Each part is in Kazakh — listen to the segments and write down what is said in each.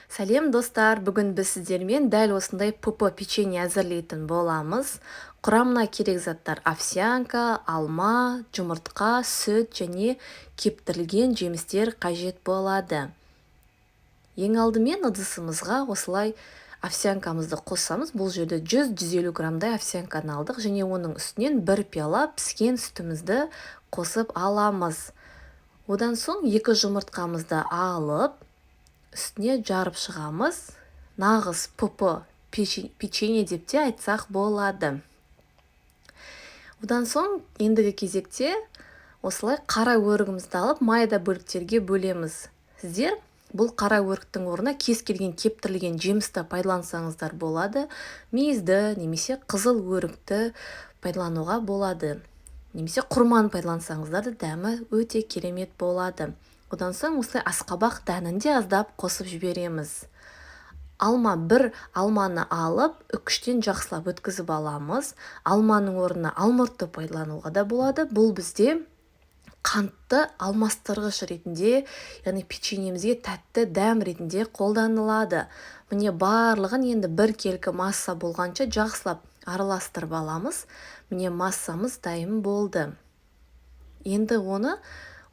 Сәлем достар, бүгін біз сіздермен дәл осындай ПП печенье әзірлейтін боламыз. Құрамына керек заттар овсянка, алма, жұмыртқа, сүт және кептірілген жемістер қажет болады. Ең алдымен ыдысымызға осылай овсянкамызды қосамыз. Бұл жерде 100-150 грамдай овсянканы алдық және оның үстінен 1 пиала піскен сүтімізді қосып аламыз. Одан соң 2 жұмыртқамызды алып, үстіне жарып шығамыз. Нағыз ПП печенье деп те айтсақ болады. Одан соң ендігі кезекте осылай қара өрігімізді алып майда бөліктерге бөлеміз. Сіздер бұл қара өріктің орнына кез келген кептірілген жемісті пайдалансаңыздар болады. Мейізді немесе қызыл өрікті пайдалануға болады. Немесе құрман пайдалансаңыздар да дәмі өте керемет болады. Одан соң осылай асқабақ дәнін де аздап қосып жібереміз. Бір алманы алып, үкіштен жақсылап өткізіп аламыз. Алманың орнына алмұртты пайдалануға да болады. Бұл бізде қантты алмастырғыш ретінде, яғни печеньемізге тәтті дәм ретінде қолданылады. Міне барлығын енді бір келкі масса болғанша жақсылап араластырып аламыз. Міне массамыз дайын болды. Енді оны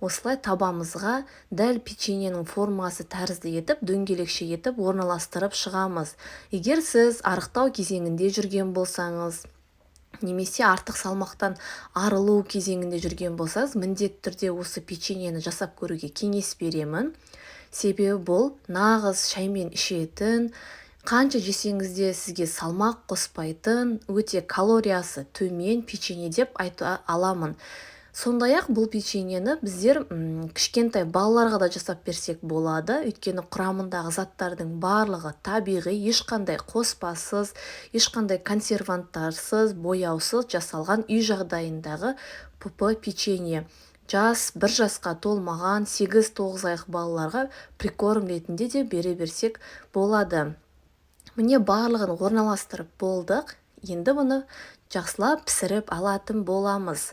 осылай табамызға дәл печеньенің формасы тәрізді етіп, дөңгелекше етіп орналастырып шығамыз. Егер сіз арықтау кезеңінде жүрген болсаңыз, немесе артық салмақтан арылу кезеңінде жүрген болсаңыз, міндетті түрде осы печеньені жасап көруге кеңес беремін. Себебі бұл нағыз шаймен ішетін, қанша жесеңіз де сізге салмақ қоспайтын, өте калориясы төмен печенье деп айта аламын. Сондай-ақ бұл печеньені біздер кішкентай балаларға да жасап берсек болады. Өйткені құрамындағы заттардың барлығы табиғи, ешқандай қоспасыз, ешқандай консерванттарсыз, бояусыз жасалған үй жағдайындағы ПП печенье. Бір жасқа толмаған 8-9 айлық балаларға прикорм ретінде де бере берсек болады. Міне барлығын орналастырып болдық. Енді бұны жақсылап пісіріп алатын боламыз.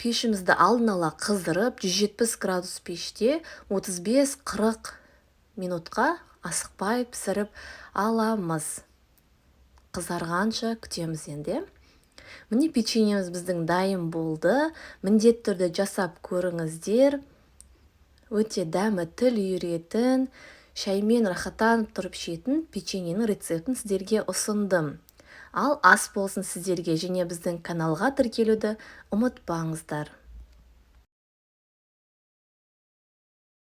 Пешімізді алдын ала қыздырып, 170 градус пеште 35-40 минутқа асықпай пісіріп аламыз. Қызарғанша күтеміз енді. Міне печеньеміз біздің дайын болды. Міндетті түрде жасап көріңіздер. Өте дәмі тіл үйіретін, шаймен рахаттанып тұрып ішетін печеньенің рецептін сіздерге ұсындым. Ал ас болсын сіздерге, және біздің каналға тіркелуді ұмытпаңыздар.